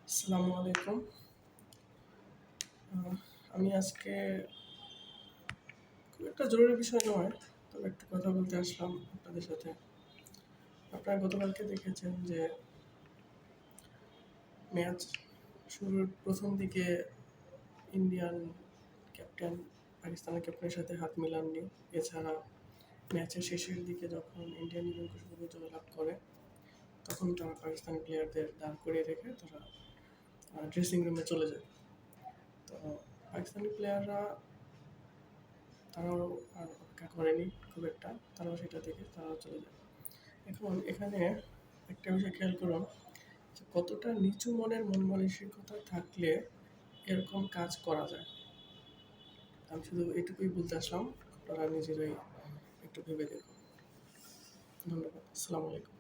আসসালামু আলাইকুম। আহ, আমি আজকে খুব একটা জরুরি বিষয় নয়, তবে একটু কথা বলতে আসলাম আপনাদের সাথে। আপনারা গতকালকে দেখেছেন যে ম্যাচ শুরুর প্রথম দিকে ইন্ডিয়ান ক্যাপ্টেন পাকিস্তানের ক্যাপ্টেনের সাথে হাত মেলাননি। এছাড়া ম্যাচের শেষের দিকে যখন ইন্ডিয়ান নিরঙ্কুশ বিজয় লাভ করে, তখন তারা পাকিস্তানি প্লেয়ারদের দাঁড় করিয়ে রেখে তারা ড্রেসিং রুমে চলে যায়। তো পাকিস্তানি প্লেয়াররা তারাও আর অপেক্ষা করেনি খুব একটা, তারাও সেটা দেখে তারাও চলে যায়। এখন এখানে একটা বিষয় খেয়াল করুন যে কতটা নিচু মনের মন মানসিকতা থাকলে এরকম কাজ করা যায়। আমি শুধু এটুকুই বলতে আসলাম, আপনারা নিজেরাই একটু ভেবে দেখুন। ধন্যবাদ। আসসালামু আলাইকুম।